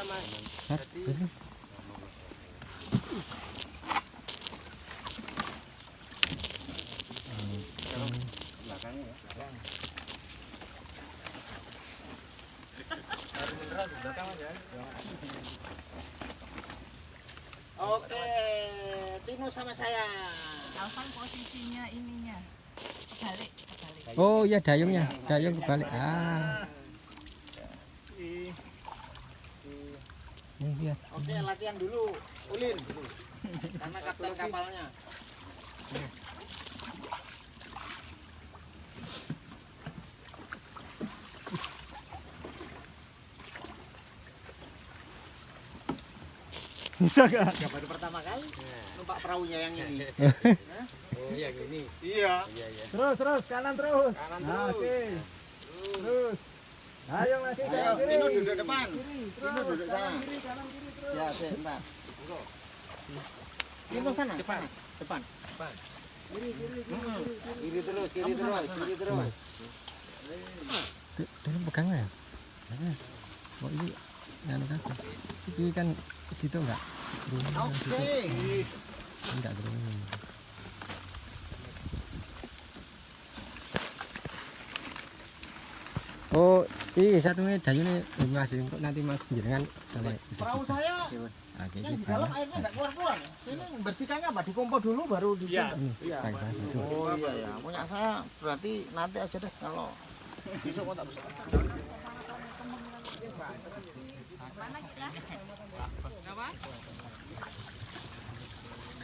Mas. Jadi belakangnya ya. Oke, Tino sama saya. Alvan posisinya ininya kebalik. oh iya dayungnya, dayung kebalik. Ini lihat. Oke, latihan dulu, Ulin. Karena kapten kapalnya. Bisa gak? Ya, baru pertama kali numpak perahunya yang ini. Oh iya gini. Iya. Terus kanan terus. Kanan Nah, terus. oke. Terus. Dayung lagi Ayo, kanan kiri. Tino duduk depan. Kiri, Tino terus. duduk sana. Kanan kiri terus. Ya, sebentar. Tino sana, depan. Depan. Kiri Kiri terus, kiri terus. Dulu pegangnya ya? Oh ini anu kan. Ini kan situ enggak? Oke. Enggak berani. Oh, ini satu ini dayune Mas, kok nanti Mas jenengan sampai Perahu saya Oke, yang ini di dalam airnya enggak keluar-keluar. Ini membersihkannya apa? Dikompor dulu baru di Iya, itu. Oh iya ya, punya saya berarti nanti aja deh kalau besok kok tak bisa.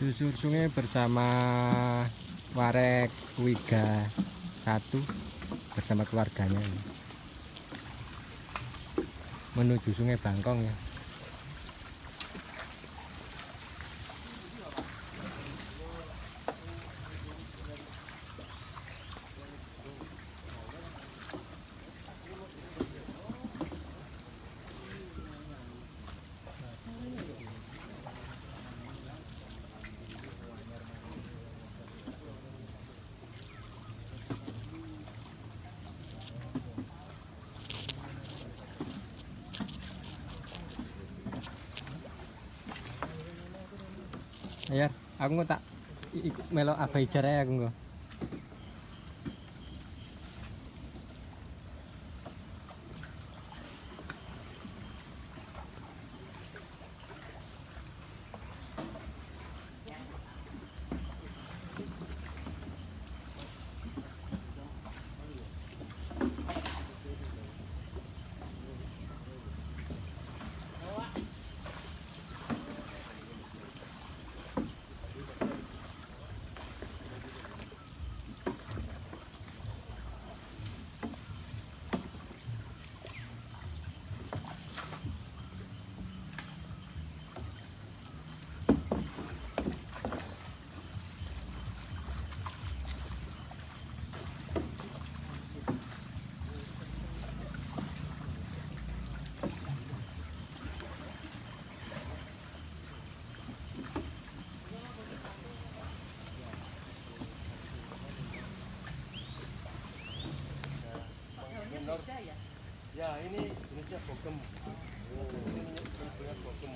Susur sungai bersama Warek Wiga 1 bersama keluarganya ini. Menuju Sungai Bangkong ya. Ayar, aku nggak tak ikut melok abai jaraya aku nggak. Ya ini jenisnya bogem. Ini menyebutnya bogem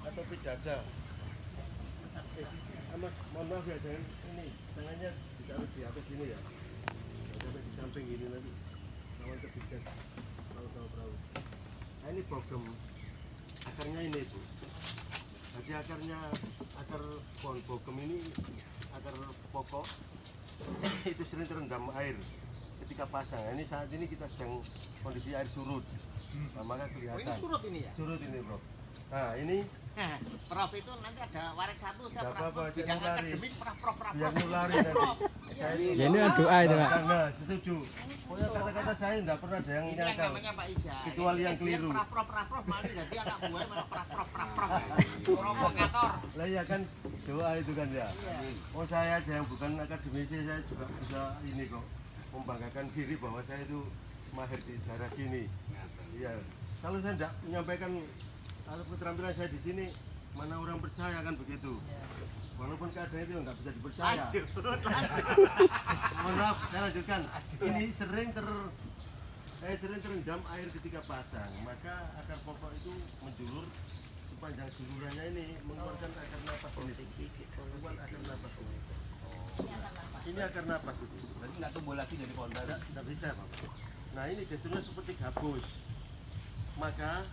atau pidada. Mas, mohon maaf ya, jangan ini tangannya ditaruh di atas sini ya. Sampai di samping ini nanti lawan ketiga tahu perahu. Nah ini bogem, akarnya ini Bu. Jadi akarnya akar pohon bogem ini akar pokok itu sering terendam air ketika pasang. Ini saat ini kita sedang kondisi air surut. Nah, maka kelihatan. Oh, ini surut ini ya? Surut ini bro. Nah ini Prof itu nanti ada warek satu saya Nggak apa-apa, bidang jangan lari. akademik prof. biar nulari nanti. Ya ini kan doa itu Pak. Nah, setuju. Pokoknya kata-kata saya tidak pernah ada yang Ini yang nyangkal. namanya Pak Iza. Kecuali yang keliru. Prof malah jadi anak buah malah prof. Provokator. Lah ya kan doa itu kan ya. Oh saya aja yang bukan akademisi saya juga bisa ini kok membanggakan diri bahwa saya itu mahir di daerah sini. Iya. Kalau saya tidak menyampaikan kalau keterampilan saya di sini, mana orang percaya kan begitu. Walaupun keadaan itu nggak bisa dipercaya. Mohon maaf, saya lanjutkan. Ini sering sering terendam air ketika pasang, maka akar pokok itu menjulur sepanjang julurannya ini mengeluarkan akar napas ini. Keluar akar napas ini. Ini akar napas itu. Berarti nggak tumbuh lagi dari pohon baru. Tidak bisa, Pak. Nah, ini gesturnya seperti gabus. Maka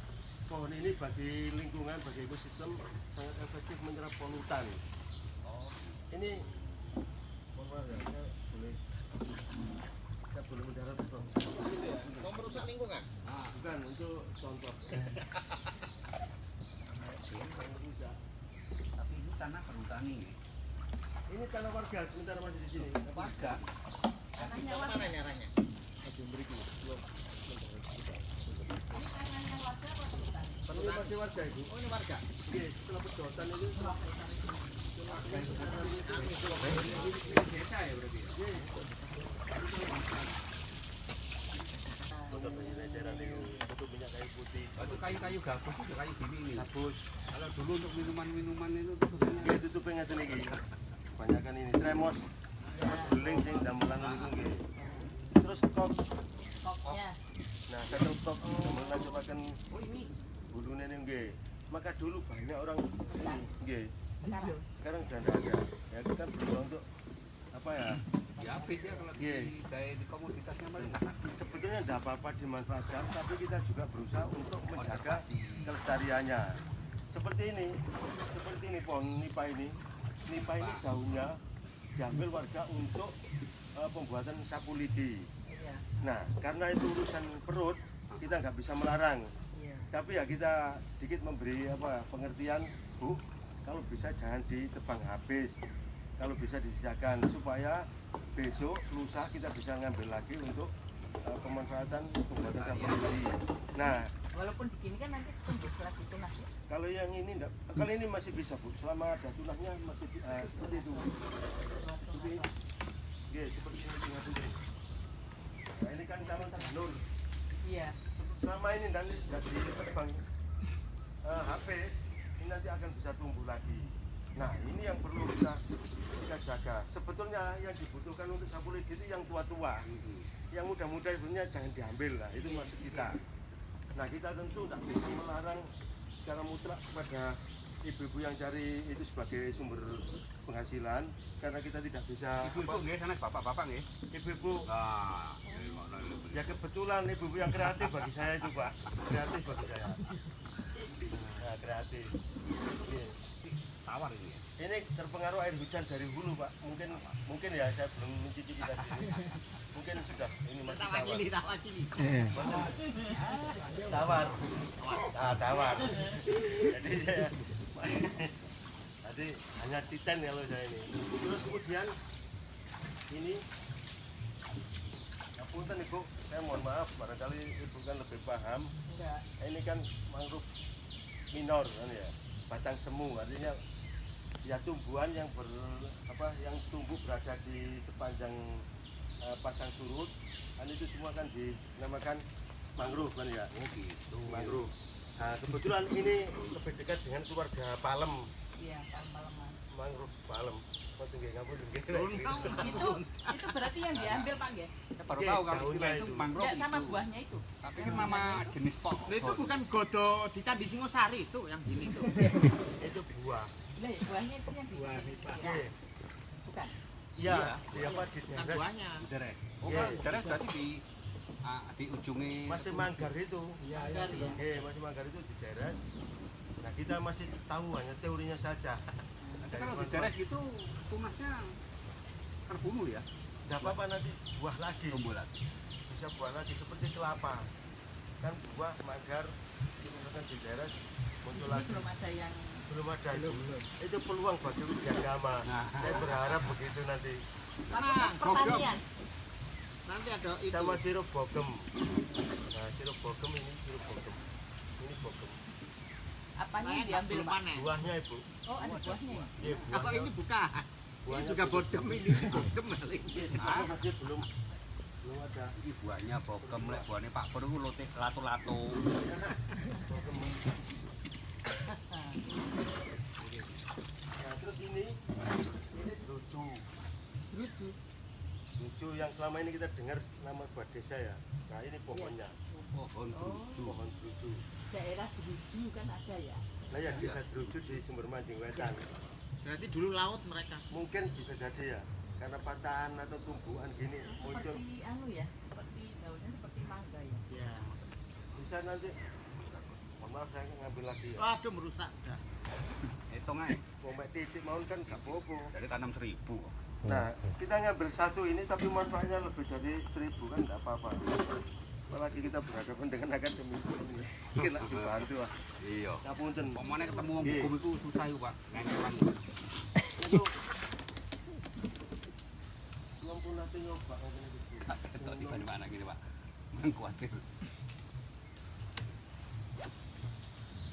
pohon ini bagi lingkungan, bagi ekosistem sangat efektif menyerap polutan. Ini mohon maaf ya, saya boleh mendarat itu. Mau merusak lingkungan? Bukan untuk contoh. Tapi itu tanah perhutani. Ini tanah warga, sementara masih di sini. Warga. Tanahnya Mana warga. nih arahnya? Ini masih warga itu. Oh ini warga. Oke, setelah pedotan itu Desa ya berarti. untuk penyelenggaraan itu untuk minyak kayu putih. Itu kayu-kayu gabus itu kayu gini ini. Gabus. Kalau dulu untuk minuman-minuman itu tutupnya. Nggih tutupe ngeten iki. Kebanyakan ini tremos. Beling sing damelan niku nggih. Terus kok. Koknya. Nah, satu kok damelan cobakan Oh ini. bulune niku nggih. Maka dulu banyak orang ini nggih. Sekarang. Sekarang sudah tidak ada. Ya kita berusaha untuk apa ya? Ya habis ya kalau Iya. kayak di komoditasnya malah. Sebetulnya tidak apa-apa dimanfaatkan, tapi kita juga berusaha untuk menjaga kelestariannya. Seperti ini pohon nipa ini daunnya diambil warga untuk pembuatan sapu lidi. Iya. Nah, karena itu urusan perut, kita nggak bisa melarang. Iya. Tapi ya kita sedikit memberi pengertian, Bu, kalau bisa jangan ditebang habis, kalau bisa disisakan supaya besok lusa kita bisa ngambil lagi untuk pemanfaatan pembuatan sapu lidi. Nah, Walaupun begini kan nanti tumbuh selagi tunas ya. kalau yang ini enggak, kali ini masih bisa, Bu, selama ada tunahnya masih seperti itu. Seperti ya, seperti ini tinggal dulu. Nah, ini kan taman Taganur. Iya. Selama ini dan tidak ditebang habis, ini nanti akan bisa tumbuh lagi. Nah, ini yang perlu kita jaga. Sebetulnya yang dibutuhkan untuk sapu lidi itu yang tua-tua. Yang muda-muda sebenarnya jangan diambil lah, itu maksud kita. Nah, kita tentu tidak bisa melarang secara mutlak kepada ibu-ibu yang cari itu sebagai sumber penghasilan, karena kita tidak bisa. Ibu-ibu nggih sana bapak-bapak nggih. Ibu-ibu, Ah, ya kebetulan ibu-ibu yang kreatif bagi saya itu, Pak. Kreatif bagi saya. Nah, kreatif. Iya. tawar ini ya. Ini terpengaruh air hujan dari hulu, Pak. Mungkin ya saya belum mencicipi tadi. Mungkin sudah ini masih tawar. Tawar. Nah, tawar. Jadi saya hanya titen kalau saya ini. Terus kemudian ini punten Ibu, saya mohon maaf barangkali Ibu kan lebih paham. Enggak. Ini kan mangrove minor kan ya, batang semu, artinya ya tumbuhan yang yang tumbuh berada di sepanjang pasang surut, kan itu semua kan dinamakan mangrove kan ya. Oh gitu. Mangrove. Nah, kebetulan ini lebih dekat dengan keluarga palem, Iya, malam-malaman. mangrove palem. Kok tinggi ngapun Itu berarti yang diambil Pak nggih? Saya baru Oke, tahu kalau daunnya istilah itu itu. mangrove Ya sama itu. buahnya itu. Tapi kan nama jenis pohon. Itu bukan godo di Candi Singosari itu yang gini tuh. itu buah. Lah ya, buahnya itu yang buah Iya. bukan. Iya, di apa di Bukan daerah buahnya. Derek. Oh, Iya. kan derek berarti di ujungnya. masih manggar itu. Manggar ya. Masih manggar itu di daerah. Nah, kita masih tahu hanya teorinya saja. Nanti kalau di derek itu tunasnya terbunuh ya. Tidak apa-apa nanti buah lagi. Tumbuh lagi. Bisa buah lagi seperti kelapa. Kan buah manggar misalkan di daerah muncul Ini lagi. belum ada yang Belum ada itu peluang bagi agama. Nah. Saya berharap begitu nanti. Fakultas Pertanian. Nanti ada itu. Sama sirup bogem. Nah, sirup bogem ini sirup bogem. Ini bogem. Apanya yang Saya diambil belum Pak? panen. Buahnya Ibu. Oh, ada buahnya. ya? Iya, Apa buahnya. ini bukan? Ini Buahnya juga belum. bodem ini bodem balik. Iya, tapi masih belum ada. Ini buahnya bogem lek buahnya Pak Pur itu lote lato-lato. Bogem. Nah, terus ini lucu. Lucu. Lucu yang selama ini kita dengar nama buat desa ya. Nah ini pohonnya, Pohon druju. pohon druju. Daerah Druju kan ada ya. Nah ya desa druju di Sumber Mancing Wetan. Berarti dulu laut mereka. Mungkin bisa jadi ya, karena patahan atau tumbuhan gini muncul. Seperti anu ya, seperti daunnya seperti mangga ya. Ya. Bisa nanti, mohon maaf saya ngambil lagi ya. Waduh merusak dah. Hitung aja. Mau mek titik mau kan gak apa-apa. Dari tanam 1000. Nah, kita ngambil satu ini tapi manfaatnya lebih dari 1000 kan enggak apa-apa. Apalagi kita berhadapan dengan akademisi ini. Kita dibantu ah. Iya. Ngapunten. Pemane ketemu wong Nggih. hukum itu susah yuk, Pak. Ngengelan. Itu Lampun nanti nyoba ngene iki. Ketok di mana gini, Pak. Mengkuatir.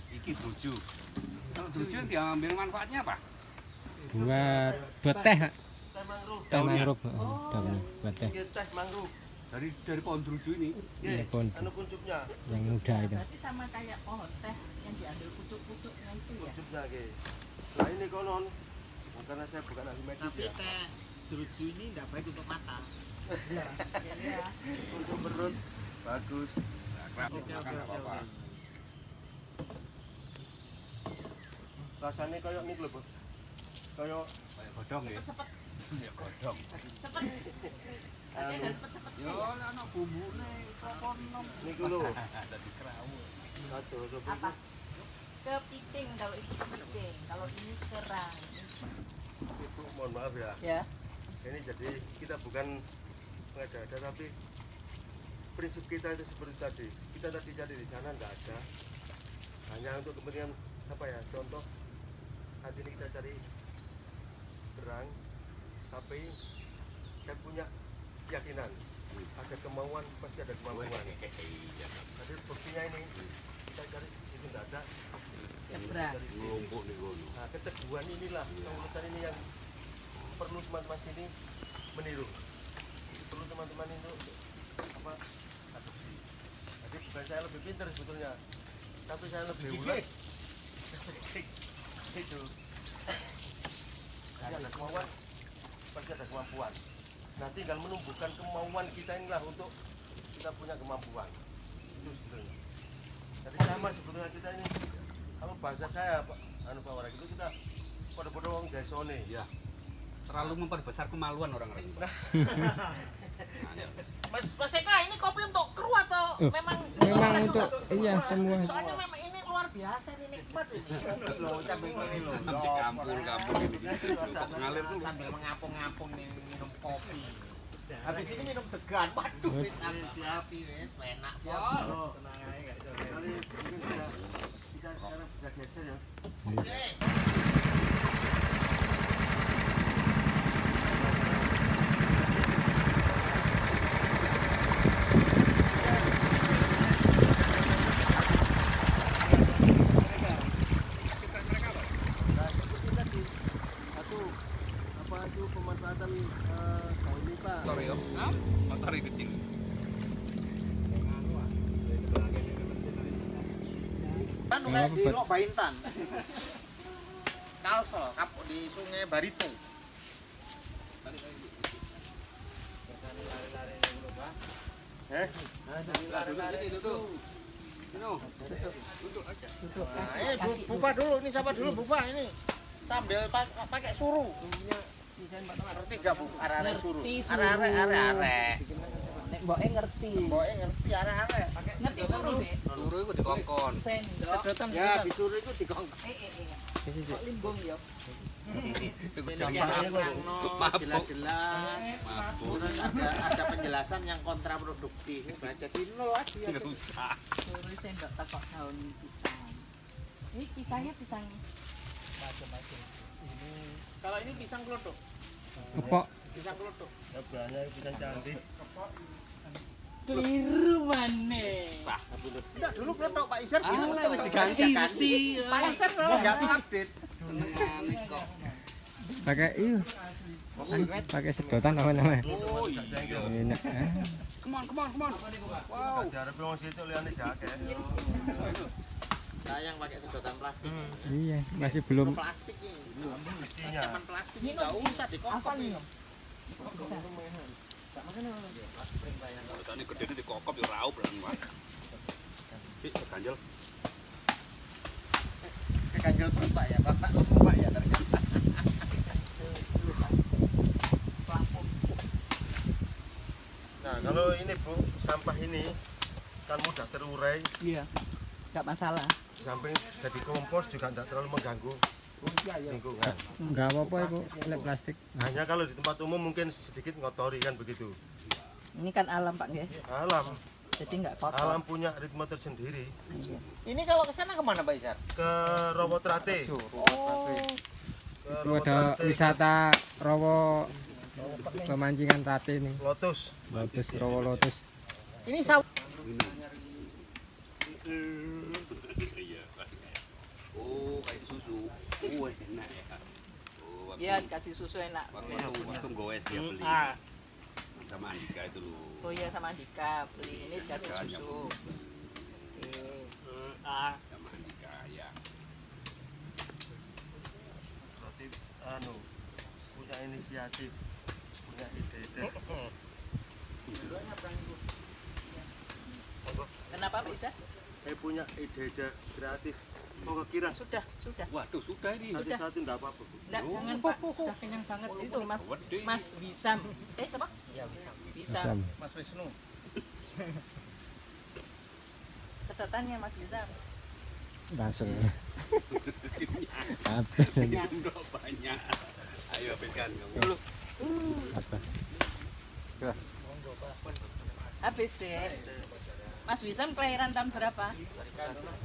Iki druju. Kalau druju diambil manfaatnya apa? buat teh Teh mangrove. teh mangrove daunnya buat teh Nggih, teh mangrove. Dari pohon druju ini. Nggih, Iya, pohon. anu kuncupnya. yang muda itu. Berarti sama kayak pohon teh yang diambil pucuk-pucuknya itu ya. Kuncupnya nggih. Nah, ini konon karena saya bukan ahli medis Tapi ya. teh druju ini enggak baik untuk mata. Ya. Untuk perut bagus. Kerap makan enggak apa-apa. Rasanya kayak ini lho, Bos. Kayak Kayak godong ya. Cepet. Ya godong. Cepet. Ada cepet-cepet. Yo, ana bumbune kok nom. niku lho. Dadi kerawut. Aduh, coba Apa? Kepiting kalau itu kepiting. Kalau ini kerang. Ibu mohon maaf ya. Ya. Ini jadi kita bukan mengada-ada tapi prinsip kita itu seperti tadi. Kita tadi cari di sana nggak ada. Hanya untuk kepentingan apa ya? Contoh saat ini kita cari kerang, tapi kita punya keyakinan ada kemauan pasti ada kemampuan. Iya. Jadi buktinya ini kita cari di situ nggak ada. Seberang. Dari sini. Numpuk nih ngono. Nah, keteguhan inilah keunikan ini yang perlu teman-teman sini meniru. Perlu teman-teman itu apa? Adopsi. Jadi bukan saya lebih pintar sebetulnya, tapi saya lebih ulet. Itu. Jadi ada kemauan, pasti ada kemampuan. Nah, tinggal menumbuhkan kemauan kita inilah untuk kita punya kemampuan. Itu sebetulnya. Jadi sama sebetulnya kita ini. Kalau bahasa saya Pak anu Pak Warak itu kita pada wong desone. Iya. Terlalu memperbesar kemaluan orang-orang. Mas Eka, ini kopi untuk kru atau memang memang untuk iya semua soalnya memang ini luar biasa ini nikmat ini. Loh, sampai ini loh. Nanti kampur ini. Kok ngalir dulu. Sambil mengapung-ngapung nih minum kopi. Habis ini minum degan. Waduh, wis api wis enak. Oh, tenang aja enggak jauh. Kali mungkin kita sekarang bisa geser ya. Oke. Nah, seperti tadi satu apa itu pemanfaatan daun nipah. Motor ya. Motor yang kecil. Kan kayak di Lok Baintan. Kalsel, kapok di Sungai Barito. Lari-lari itu tuh. Nah, Buka dulu, ini siapa dulu buka ini. Sambil pakai suruh. Ngerti gak bu? Arek-arek suruh. Arek-arek. Nek mboke ngerti. Mboke ngerti arek-arek. Ngerti suruh, Dek. turu itu dikongkon. Sendok. Ya, disuruh itu dikong. Kok limbung ya? Itu Ini jam mabuk. jelas-jelas. Terus ada penjelasan yang kontraproduktif. Jadi nol lagi ya. Ngerusak. Suruh sendok tekok daun pisang. Ini pisangnya pisang Macam-macam. Kalau ini pisang kelotok. kepok Pisang kelotok. Ya banyak pisang cantik. keliru maneh. Enggak, dulu kelotok Pak Iser Ah, bilang mesti diganti, mesti. Pak Iser kalau enggak update. Senengane kok. pakai pakai sedotan apa namanya Oh iya. enak Come on. Wow. Jarang wong situ liyane jake. Sayang pakai sedotan plastik. iya masih belum Plastik ini. Mestinya. Ancaman plastik ini enggak usah dikongkon. Rasane gedene dikokop yo raup lan, Pak. Sik ganjel. Keganjel terus Pak ya, Bapak lupa Pak ya ternyata. Nah, kalau ini Bu, sampah ini kan mudah terurai, Iya. Enggak masalah. di samping jadi kompos juga tidak terlalu mengganggu lingkungan. Enggak apa-apa itu lek plastik. Hanya kalau di tempat umum mungkin sedikit ngotori kan begitu. Ini kan alam Pak nggih. Alam, Jadi enggak kotor. alam punya ritme tersendiri. Iya. Ini kalau ke sana kemana Pak Isar? Ke Rowotrate. Ke Itu ada Rowotrate, wisata Rowo pemancingan rate nih. Lotus. Lotus Rowo Lotus. Ini sawah. Iya, oh, kayak susu. Oh, enak ya. Oh, Iya, dikasih susu enak. waktu gowes dia beli Ah. sama Andika itu loh. Oh iya sama Andika beli ini dikasih susu. Oke. Sama Andika ya. Berarti punya inisiatif, punya ide-ide. Kenapa Pak Isa? Saya punya ide-ide kreatif. Mau ke Kiras? Sudah. Waduh, sudah ini. Nanti saat ini enggak apa-apa, Bu. Enggak, jangan Pak. Sudah kenyang banget itu Mas. Mas Wisam. Apa? Iya, bisa. Wisam. Mas Wisnu. Sedotannya Mas Wisam. Langsung. Kenyang. Enggak banyak. Ayo pegang kamu. Apa? Habis deh. Mas Wisam kelahiran tahun berapa?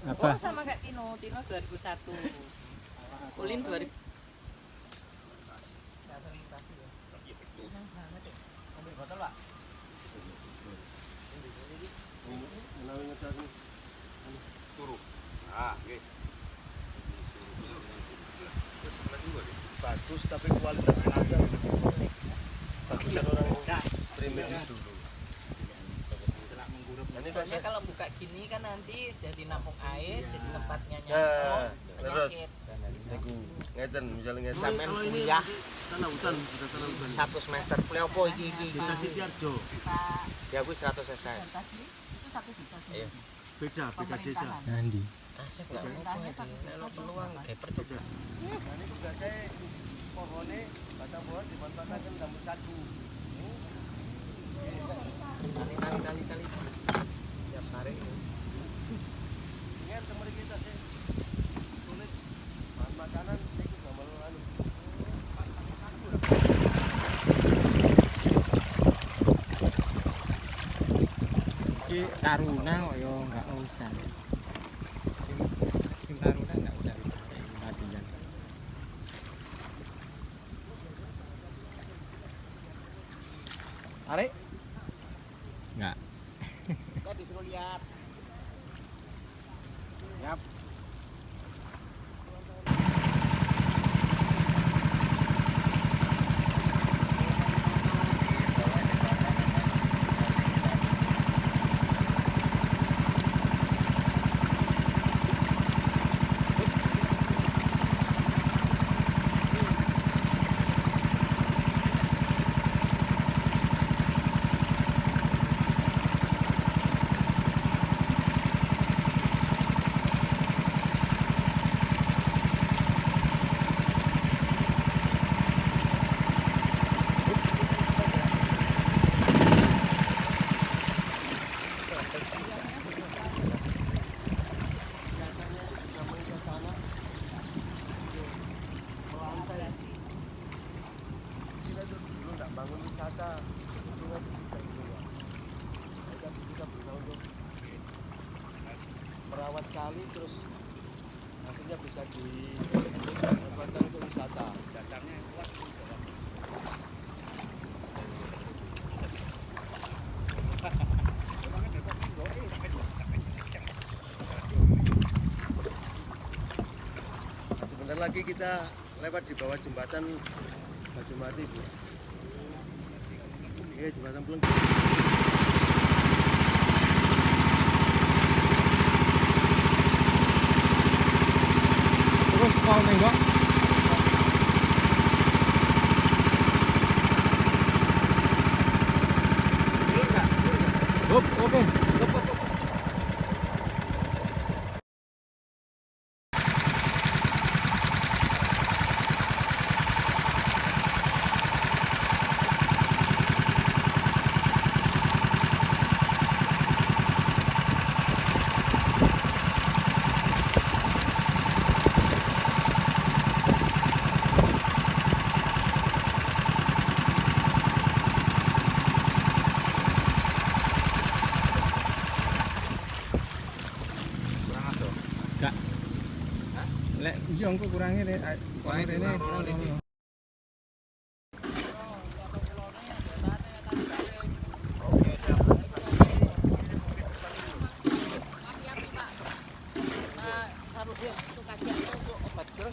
Apa? Oh sama kayak Tino. Tino 2001. Ulin 2000. Ambil botol Pak. Suruh. Ah, nggih. Bagus tapi kualitasnya ada. Bagusan orang primitif dulu. Ini kok Soalnya kalau buka gini kan nanti jadi nampung air, jadi tempatnya Nah, nyamuk, terus penyakit. niku ngeten misalnya ngeten. Sampean kuliah Tanah hutan, sudah tanah hutan. 1 semester kuliah apa iki? Desa Sitiarjo. Pak Ya kuwi 100 SKS. dan tadi itu satu desa sih. Iya. Beda desa. Pemerintahan. Nanti. Asik enggak apa-apa iki. Nek peluang kayak percoba. Ini tugasnya pohonnya, batang pohon dimanfaatkan kamu satu. Kali. Tiap hari. Ini kan teman kita sih sulit bahan makanan itu nggak mau anu. Ki taruna kok yo enggak usah. Sing taruna enggak usah latihan. Arek, Enggak. kita disuruh lihat. Yap. Kita tuh dulu nggak bangun wisata, sungai itu juga dulu. Kita berusaha untuk merawat kali terus akhirnya bisa dimanfaatkan untuk wisata. Dasarnya kuat itu. Nah, sebentar lagi kita lewat di bawah jembatan Bajumati, Bu. Iya, jembatan Pelenggu. Terus kalau menggok Oke. Gak. Lek iya engko kurangi nek ini. Harus dia itu kajian untuk obat jeruk.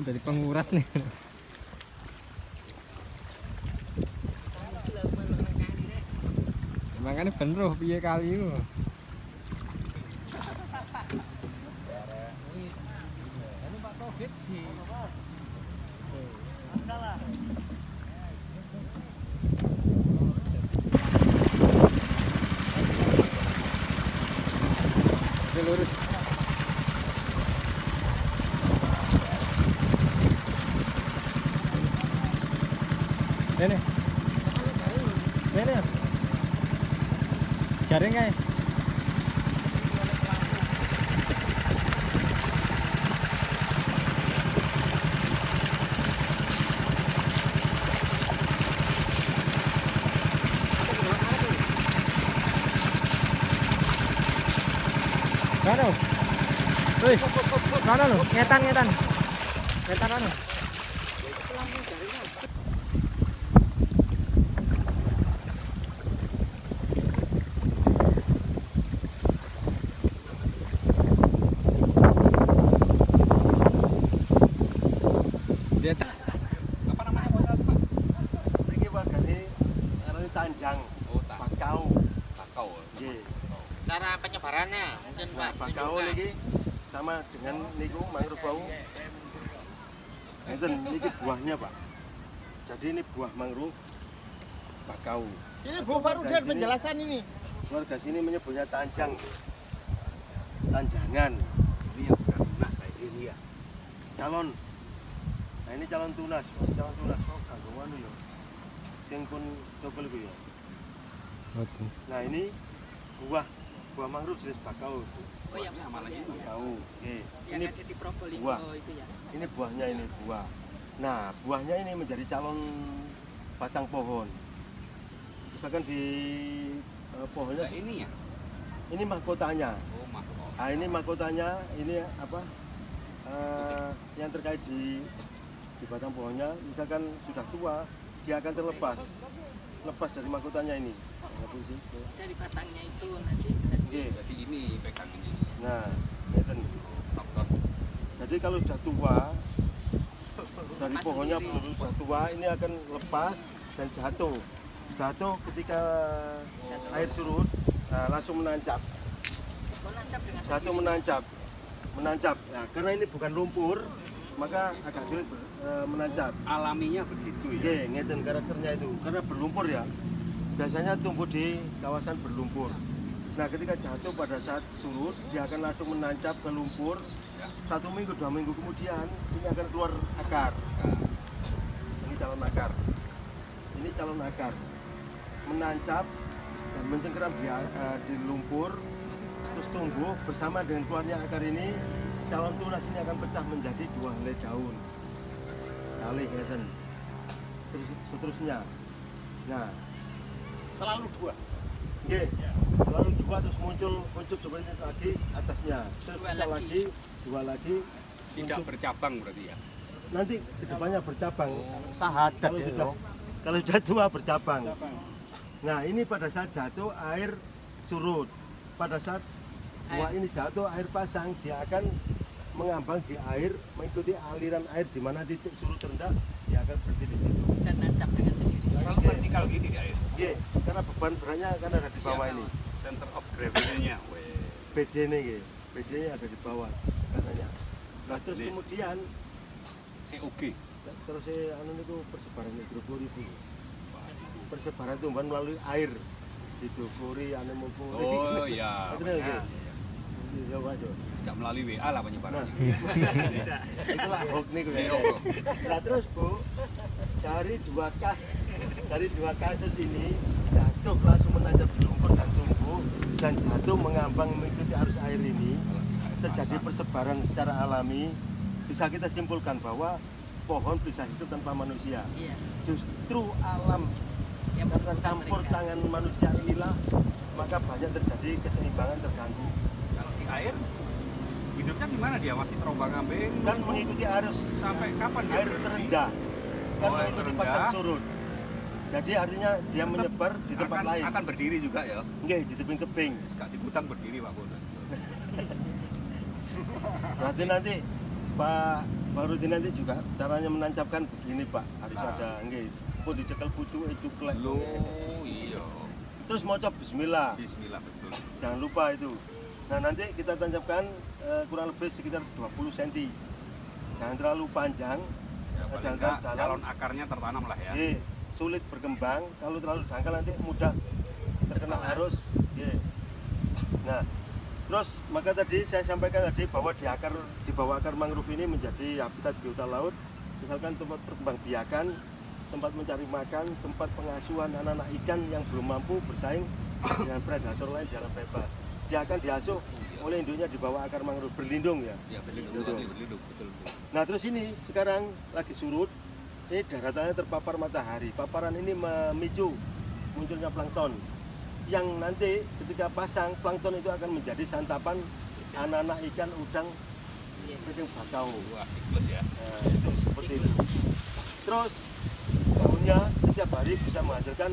Ini dari penguras nih. Makanya bener piye kali itu. Oke, lurus. Ini. Ini. Jaring kae. Kano? Wih, kano lho, ngetan. Ngetan anu. Dia Apa namanya Pak? Ini wargane arane Tanjang. Oh, Bakau. Bakau. Nggih. Cara penyebarannya mungkin Nah, Pak bakau tunjukkan. niki sama dengan niku mangrove bau. Ngeten niki buahnya, Pak. Jadi ini buah mangrove bakau. Ini Bu Farudin penjelasan ini. Warga sini menyebutnya tanjang. Tanjangan. Ini yang sudah tunas kayak ini ya. Calon. Nah, ini calon tunas. Calon tunas kok kanggo anu ya. Sing pun cokol iku ya. Betul. Nah, ini buah mangrove jenis bakau. Oh ya, Buahnya malah itu ya. Bakau. Oke. yang Ini ada di Probolinggo buah. itu ya. ini buahnya ini buah. Nah, buahnya ini menjadi calon batang pohon. Misalkan di pohonnya Nah, ini ya. ini mahkotanya. Oh, mahkota. Nah, ini mahkotanya, ini apa? Yang terkait di batang pohonnya, misalkan sudah tua, dia akan lepas dari mahkotanya ini. Dari batangnya itu nanti. Oke. Jadi ini pegang ini. Nah, ngeten. Mahkota. Jadi kalau sudah tua, dari Lepas pohonnya sendiri. sudah tua, ini akan lepas dan jatuh. Jatuh ketika air surut, nah, langsung menancap. Menancap dengan Jatuh menancap. Nah, karena ini bukan lumpur, maka agak sulit menancap. Alaminya begitu ya. Oke, ngeten karakternya itu. Karena berlumpur ya, biasanya tumbuh di kawasan berlumpur. Nah, ketika jatuh pada saat surut, dia akan langsung menancap ke lumpur. 1 minggu, 2 minggu kemudian, ini akan keluar akar. Ini calon akar. Ini calon akar. Menancap dan mencengkeram di lumpur, terus tumbuh bersama dengan keluarnya akar ini. Calon tunas ini akan pecah menjadi 2 helai daun. Kali ngeten. Seterusnya. Nah, Selalu dua. oke. Lalu 2 terus muncul seperti ini lagi atasnya. Terus Dua kita lagi, 2 lagi. Tidak muncul. bercabang berarti ya. Nanti kedepannya bercabang. Sahadat Kalau sudah tua bercabang. Nah, ini pada saat jatuh air surut. Pada saat buah ini jatuh air pasang, dia akan mengambang di air, mengikuti aliran air di mana titik surut rendah, dia akan berhenti di situ. dan nancap dengan sendiri. Selalu vertikal gini dia air. Iya, karena beban beratnya kan ada di bawah ini. Center of gravity-nya. BD-nya gitu. BD-nya ada di bawah katanya. Nah, terus Jenis. kemudian COG. terus anu itu persebaran hidroklorid itu. Persebaran tumbuhan melalui air. Hidroklorid, anemoklorid. Oh iya. Itu gitu. Iya, Pak Jo. Tidak melalui WA lah Nah, penyebarannya. itulah hoax nih gue. Iya. Nah terus Bu, dari dua kasus ini jatuh langsung menancap di lumpur dan tumbuh dan jatuh mengambang mengikuti arus air ini terjadi persebaran secara alami. Bisa kita simpulkan bahwa pohon bisa hidup tanpa manusia. Iya. Justru alam Yang karena campur mereka. tangan manusia inilah maka banyak terjadi keseimbangan terganggu. Kalau di air hidupnya gimana dia? Masih terombang-ambing? Kan mengikuti arus Sampai kapan dia air berhenti? terendah kan Oh, air mengikuti terendah. pasang surut. Jadi artinya dia menyebar di tempat lain. Akan berdiri juga ya. Nggih, di tebing-tebing. Kasih gudang berdiri Pak Bono. Berarti nanti Pak Rudi nanti juga caranya menancapkan begini Pak. Harus ada nggih. Pun dicekel pucuke cuklek. Loh, iya. Terus maca bismillah. Bismillah betul. Jangan lupa itu. Nah, nanti kita tancapkan kurang lebih sekitar 20 cm. Jangan terlalu panjang. Ya, paling Jangan enggak terlalu dalam. calon akarnya tertanam lah ya. Nggih, sulit berkembang. Kalau terlalu dangkal nanti mudah terkena arus. Nggih. Nah, terus maka tadi saya sampaikan tadi bahwa di bawah akar mangrove ini menjadi habitat biota laut. Misalkan tempat perkembangbiakan, tempat mencari makan, tempat pengasuhan anak-anak ikan yang belum mampu bersaing dengan predator lain di alam bebas. Dia akan diasuh oleh induknya di bawah akar mangrove, berlindung ya. Ya berlindung, Betul. berlindung betul. Nah terus ini sekarang lagi surut, ini daratannya terpapar matahari. Paparan ini memicu munculnya plankton yang nanti ketika pasang plankton itu akan menjadi santapan anak-anak ikan udang kucing bakau. Wah, siklus ya. Nah, itu seperti itu. Terus daunnya setiap hari bisa menghasilkan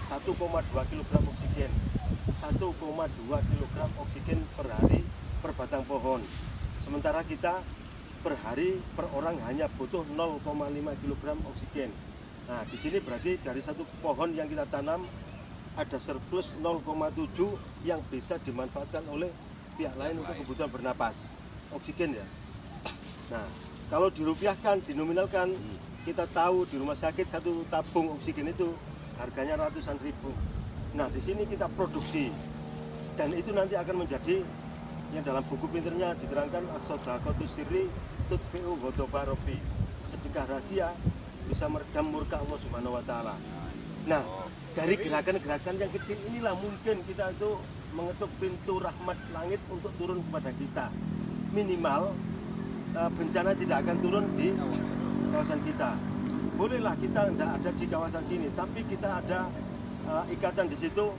1,2 kg oksigen. 1,2 kg oksigen per hari per batang pohon. Sementara kita per hari per orang hanya butuh 0,5 kg oksigen. Nah, di sini berarti dari satu pohon yang kita tanam ada surplus 0,7 yang bisa dimanfaatkan oleh pihak lain untuk kebutuhan bernapas oksigen ya. Nah, kalau dirupiahkan, dinominalkan, kita tahu di rumah sakit satu tabung oksigen itu harganya ratusan ribu. Nah, di sini kita produksi dan itu nanti akan menjadi yang dalam buku pinternya diterangkan as-shadaqatu sirri tutfi'u ghadaba rabbi. Sedekah rahasia bisa meredam murka Allah Subhanahu wa taala. Nah, dari gerakan-gerakan yang kecil inilah mungkin kita itu mengetuk pintu rahmat langit untuk turun kepada kita. Minimal bencana tidak akan turun di kawasan kita. Bolehlah kita tidak ada di kawasan sini, tapi kita ada ikatan di situ.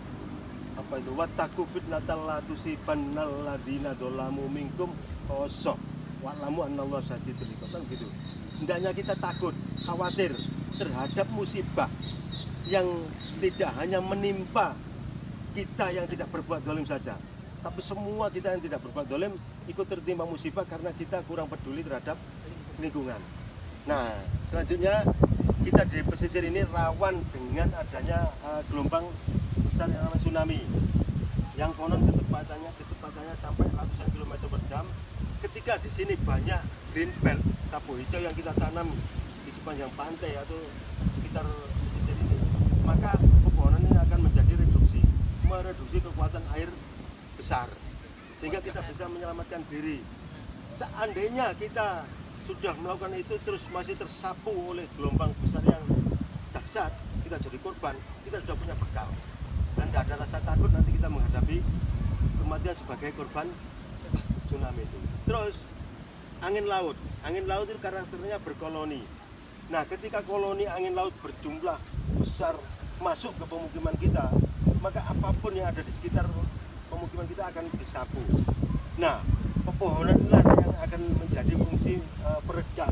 Apa itu? Wattaqu fitnatal la tusibannal ladzina dzalamu minkum khassah wa'lamu annallaha syadidul iqab. Kan gitu. Hendaknya kita takut, khawatir terhadap musibah yang tidak hanya menimpa kita yang tidak berbuat dolim saja, tapi semua kita yang tidak berbuat dolim ikut tertimpa musibah karena kita kurang peduli terhadap lingkungan. Nah, selanjutnya kita di pesisir ini rawan dengan adanya gelombang besar yang namanya tsunami yang konon kecepatannya sampai ratusan kilometer per jam. Ketika di sini banyak green belt sapu hijau yang kita tanam di sepanjang pantai atau sekitar pesisir ini, maka pepohonan ini akan menjadi mereduksi kekuatan air besar sehingga kita bisa menyelamatkan diri. Seandainya kita sudah melakukan itu terus masih tersapu oleh gelombang besar yang dahsyat, kita jadi korban, kita sudah punya bekal dan tidak ada rasa takut nanti kita menghadapi kematian sebagai korban tsunami itu. Terus angin laut itu karakternya berkoloni. Nah, ketika koloni angin laut berjumlah besar masuk ke pemukiman kita, maka apapun yang ada di sekitar pemukiman kita akan disapu. Nah, pepohonan inilah yang akan menjadi fungsi peredam.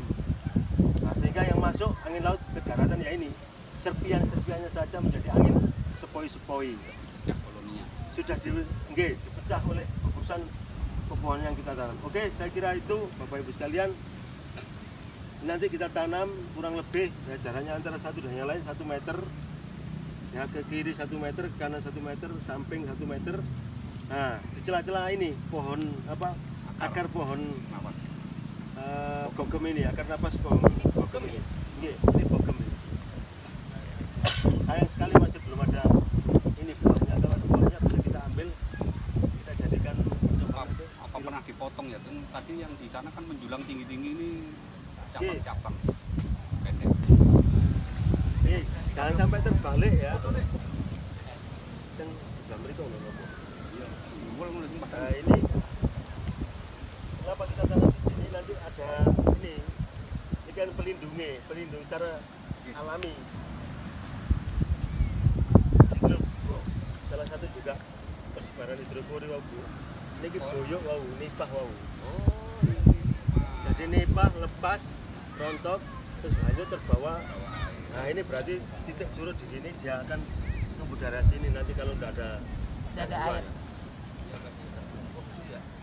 Nah, sehingga yang masuk angin laut ke daratan ya ini, serpian-serpiannya saja menjadi angin sepoi-sepoi. Pecah koloninya. Sudah dipecah oleh gugusan pepohonan yang kita tanam. Oke, saya kira itu Bapak Ibu sekalian. Nanti kita tanam kurang lebih ya, jaraknya antara satu dan yang lain 1 meter. Ya ke kiri 1 meter, ke kanan 1 meter, samping 1 meter. Nah, di celah-celah ini pohon apa? Akar pohon Napas. bogem ini, akar napas pohon bogem ini. Ini bogem ini. Sayang sekali masih belum ada ini buahnya. Kalau ada buahnya bisa kita ambil, kita jadikan Apa pernah dipotong ya? Kan tadi yang di sana kan menjulang tinggi-tinggi ini cabang-cabang. Pendek. Jangan sampai terbalik ya. Kan gambar itu loh. Iya. Mulai tempat. Nah ini kenapa kita tanam di sini, nanti ada ini kan pelindung secara alami. Ini salah satu juga persebaran hidroponi wau Bu. Ini boyok wau, nipah wau. Jadi nipah lepas rontok terus hanyut terbawa. Nah ini berarti titik surut di sini, dia akan tumbuh daerah sini nanti kalau tidak ada air.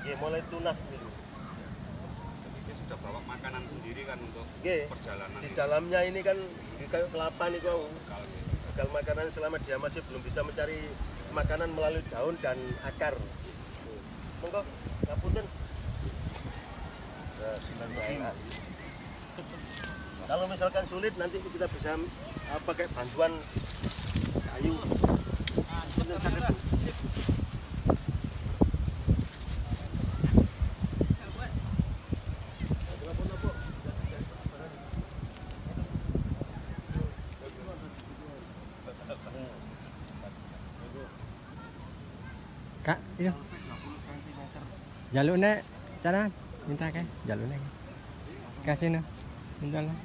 Ya, mulai tunas nih. Jadi dia sudah bawa makanan sendiri kan untuk Oke, perjalanan. di dalamnya ini kan kayak kelapa nih kau. Kalau gitu. Bakal makanan selama dia masih belum bisa mencari makanan melalui daun dan akar. Monggo, ngapunten. Nah, kalau misalkan sulit nanti kita bisa pakai bantuan kayu. Punten saged, Bu. Kak, iya. Jalurnya cara minta kan? Jalurnya. Kasih no. Minta lah.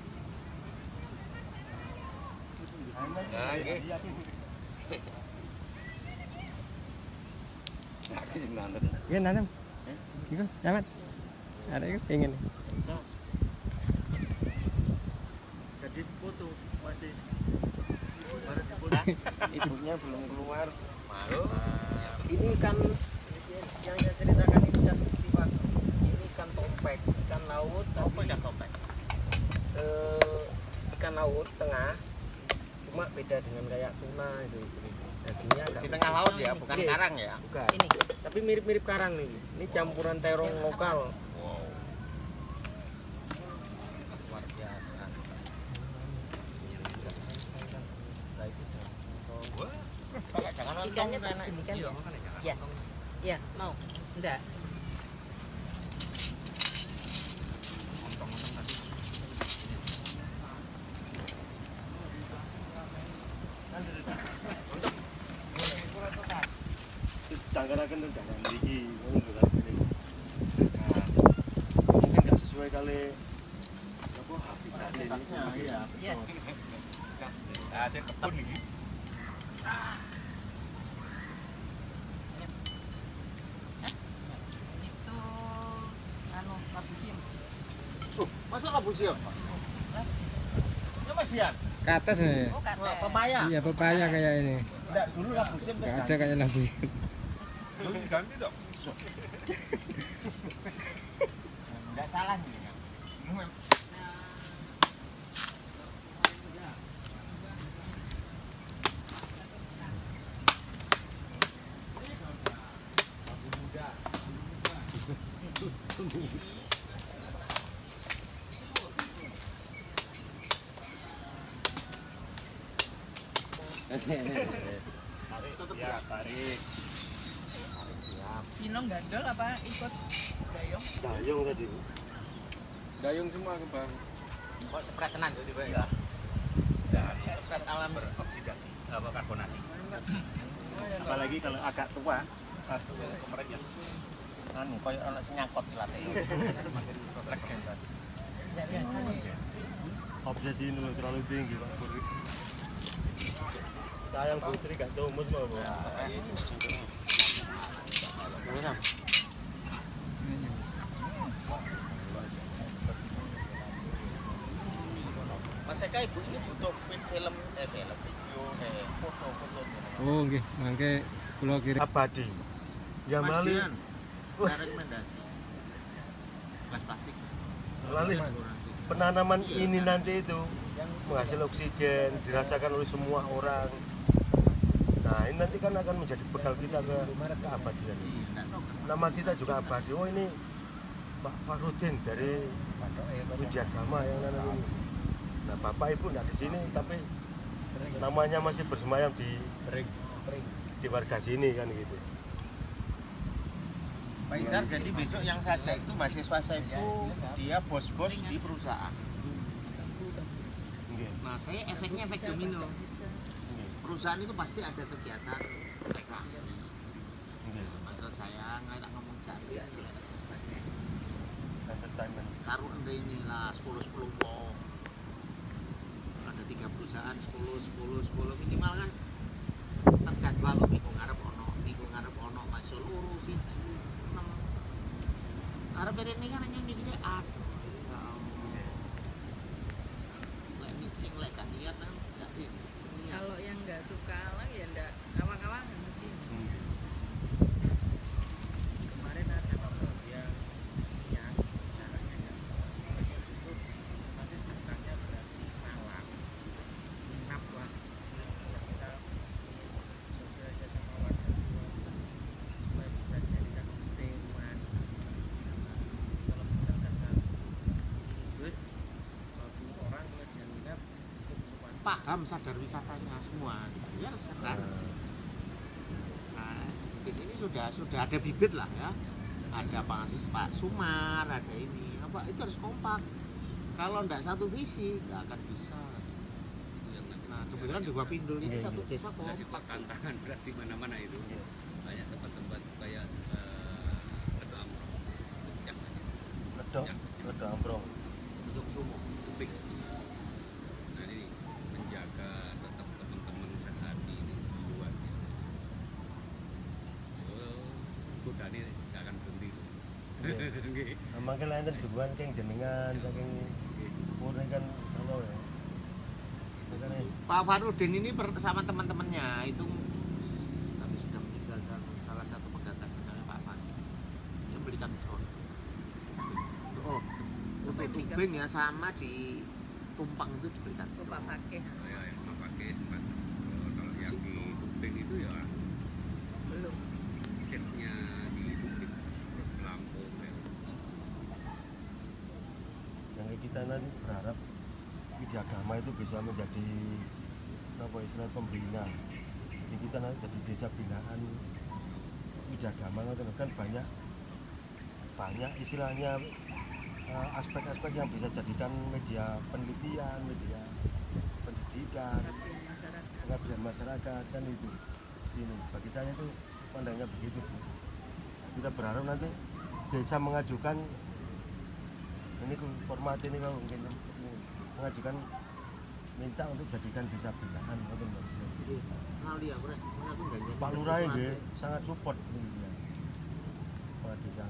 Iya nanam. Iku, dapat. Ada itu pengen. Jadi foto masih baru foto. Ibunya belum keluar. Ini kan yang saya ceritakan itu kan Pak. Ini ikan topek, ikan laut. Apa ikan topek? Ikan laut tengah. Cuma beda dengan kayak tuna itu. Dagingnya agak Di tengah laut ya, bukan Iya. karang ya. Bukan. Ini. Tapi mirip-mirip karang nih. Ini campuran terong lokal. Wow. Luar biasa. Jangan nonton Ikannya enak. begini kan? Iya. Iya, mau. Enggak. Cangkaraken teng dalan mriki ngono lho kan ini. Mungkin nggak sesuai kali apa habitat ini. Iya. Iya. Ada kebun ini. Itu labusium. Masa labu siap? Ya masian. Ke atas nih. Oh, Wah, pepaya. Iya, pepaya kayak ini. Enggak, dulu labu siap Enggak ada kayak labu. Belum diganti dong. Enggak salah nih. Ya, tarik. Sinong gandol apa ikut dayung? Dayung tadi. Dayung semua ke bang. Kok sepret tenan jadi Pak ya? Kayak sepret alam Oksidasi, apa karbonasi. Apalagi kalau agak tua. Kemerenyes. anu koyo ana sing nyangkot ilate. Obsesi ini loh, terlalu tinggi Pak Pur. Sayang putri gak tumus mau Pak. Mas Eka ibu ini butuh film video foto-foto gitu. Oh, nggih, mangke kula kirim. Abadi. Ya Mas mali. Dian, ada rekomendasi. Gelas plastik. Lali. Penanaman ini nanti itu menghasil oksigen, dirasakan oleh semua orang. Nah ini nanti kan akan menjadi bekal kita ke keabadian. Nama kita juga abadi. Oh ini Pak Farudin dari Widyagama yang nanam ini. Nah bapak ibu nggak di sini tapi namanya masih bersemayam di warga sini kan gitu. Pak Izar, jadi besok yang saja itu mahasiswa saya itu dia bos-bos di perusahaan. Nggih. Nah saya efeknya efek domino. Perusahaan itu pasti ada kegiatan rekreasi. Nggih. Menurut saya nggak ngomong cari Entertainment. taruh ini lah 10 wow. Ada 3 perusahaan 10 minimal kan terjadwal minggu ngarep ono masuk loro siji 6 arep ini kan hanya mikirnya ini sing lek kan niat kan Kalau yang nggak suka alang ya nggak awang-awangan sih. Kemarin ada bapak yang niat caranya ya itu nanti sebenarnya berarti malam nginap lah kita sosialisasi sama warga semua supaya bisa dijadikan homestay rumah kalau misalkan satu terus bagi orang yang nginap itu butuh paham sadar wisatanya semua gitu ya sadar. Nah di sini sudah ada bibit lah ya, ada Pak Sumar, ada ini apa itu harus kompak. Kalau nggak satu visi nggak akan bisa. Nah kebetulan di Gua Pindul itu satu desa kompak. Tantangan berarti mana-mana itu banyak tempat-tempat kayak Redo Amrong, Redo Amrong. Untuk sumur. Tubing. Nah ini menjaga tetap teman-teman sehati ini buat godane nggak akan berhenti. Nggih. Mangke lain dudukan keng jenengan saking purne kan solo ya. Makanya Pak Farudin ini bersama teman-temannya itu tapi sudah meninggal salah satu penggagas namanya Pak Farudin. Dia belikan drone. Oh, untuk tubing ya sama di Tumpang itu diberikan Pak drone. Fakih Ya yang pakai sempat kalau yang di tubing itu ya belum. shiftnya di tubing, shift Lampung ya. yang kita nanti berharap Widyagama itu bisa menjadi apa istilah pembina. Jadi kita nanti jadi desa binaan Widyagama kan banyak istilahnya aspek-aspek yang bisa jadikan media penelitian, media pendidikan, Pengabdian masyarakat. pengabdian masyarakat kan itu sini. Bagi saya itu pandangnya begitu. Bu. Kita berharap nanti desa mengajukan ini format ini kalau mungkin mengajukan minta untuk jadikan desa binaan atau Jadi ngali ya, Bre. Aku enggak jadi. Pak Lurah nggih sangat support ini ya. Kepala desa.